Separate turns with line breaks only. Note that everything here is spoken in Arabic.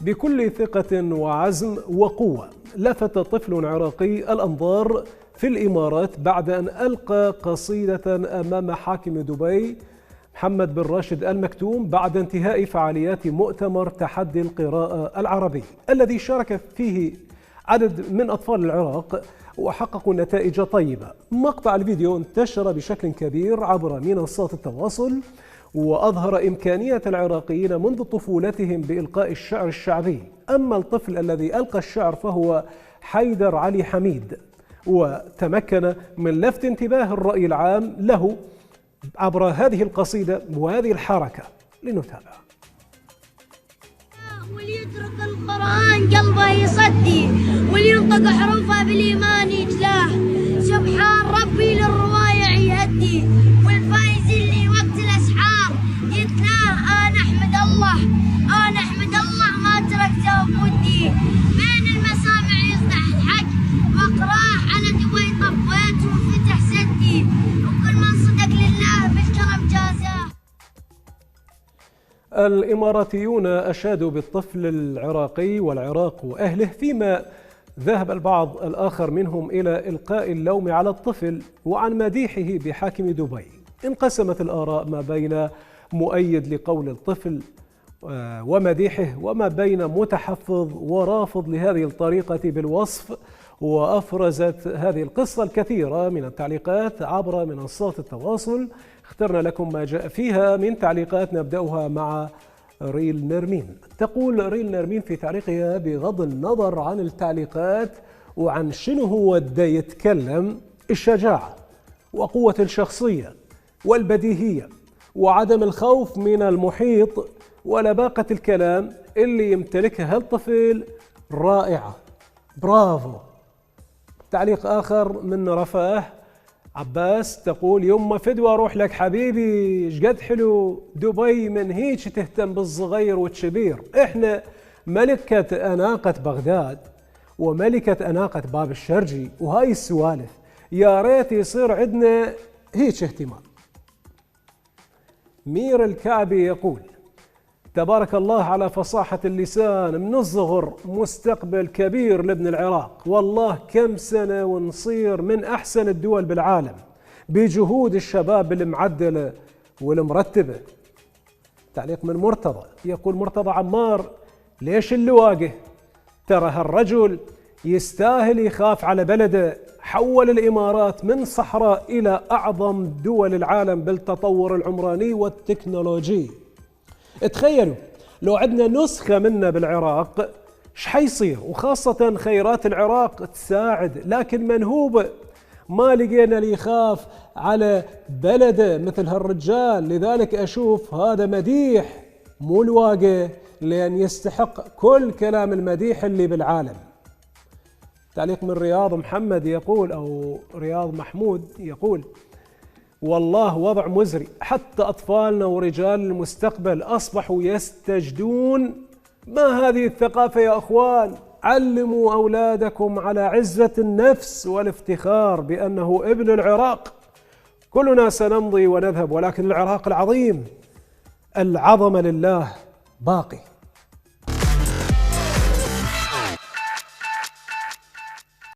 بكل ثقة وعزم وقوة لفت طفل عراقي الأنظار في الإمارات بعد أن ألقى قصيدة أمام حاكم دبي محمد بن راشد آل مكتوم بعد انتهاء فعاليات مؤتمر تحدي القراءة العربي الذي شارك فيه عدد من أطفال العراق وحققوا نتائج طيبة. مقطع الفيديو انتشر بشكل كبير عبر منصات التواصل وأظهر إمكانية العراقيين منذ طفولتهم بإلقاء الشعر الشعبي. أما الطفل الذي ألقى الشعر فهو حيدر علي حميد، وتمكن من لفت انتباه الرأي العام له عبر هذه القصيدة وهذه الحركة. لنتابع.
وليترك القرآن قلبه يصدي ولينطق حروفه بالإيمان يجلاه، سبحان ربي للروايع يهدي والفايز اللي وقت الأسحار يتلاه. أنا أحمد الله أنا أحمد الله ما تركته بودي، بين المسامع يصدح الحق وأقراه على دبي طفيت وفتح سدي، وكل من صدق لله بالكرم جازاه.
الإماراتيون أشادوا بالطفل العراقي والعراق وأهله، فيما ذهب البعض الآخر منهم إلى إلقاء اللوم على الطفل وعن مديحه بحاكم دبي. انقسمت الآراء ما بين مؤيد لقول الطفل ومديحه وما بين متحفظ ورافض لهذه الطريقة بالوصف، وأفرزت هذه القصة الكثير من التعليقات عبر منصات التواصل. اخترنا لكم ما جاء فيها من تعليقات، نبدأها مع ريل نرمين. تقول ريل نرمين في تعليقها: بغض النظر عن التعليقات وعن شنو هو دا يتكلم، الشجاعة وقوة الشخصية والبديهية وعدم الخوف من المحيط ولباقة الكلام اللي يمتلكها هالطفل رائعة، برافو. تعليق آخر من رفاه عباس تقول: يما فدوى اروح لك حبيبي، ايش قد حلو دبي من هيك تهتم بالصغير والكبير. احنا ملكة أناقة بغداد وملكة أناقة باب الشرجي وهاي السوالف، يا ريت يصير عندنا هيك اهتمام. مير الكعبي يقول: تبارك الله على فصاحة اللسان، من الصغر مستقبل كبير لابن العراق، والله كم سنة ونصير من أحسن الدول بالعالم بجهود الشباب المعدلة والمرتبة. تعليق من مرتضى يقول: مرتضى عمار ليش اللواقه؟ ترى هالرجل يستاهل يخاف على بلده، حول الإمارات من صحراء إلى أعظم دول العالم بالتطور العمراني والتكنولوجي. تخيلوا لو عندنا نسخة منا بالعراق ايش حيصير، وخاصة خيرات العراق تساعد، لكن منهوبة ما لقينا اللي يخاف على بلده مثل هالرجال. لذلك أشوف هذا مديح مو الواقع، لأن يستحق كل كلام المديح اللي بالعالم. تعليق من رياض محمد يقول، أو رياض محمود يقول: والله وضع مزري، حتى أطفالنا ورجال المستقبل أصبحوا يستجدون. ما هذه الثقافة يا أخوان؟ علموا أولادكم على عزة النفس والافتخار بأنه ابن العراق. كلنا سنمضي ونذهب، ولكن العراق العظيم العظمة لله باقي.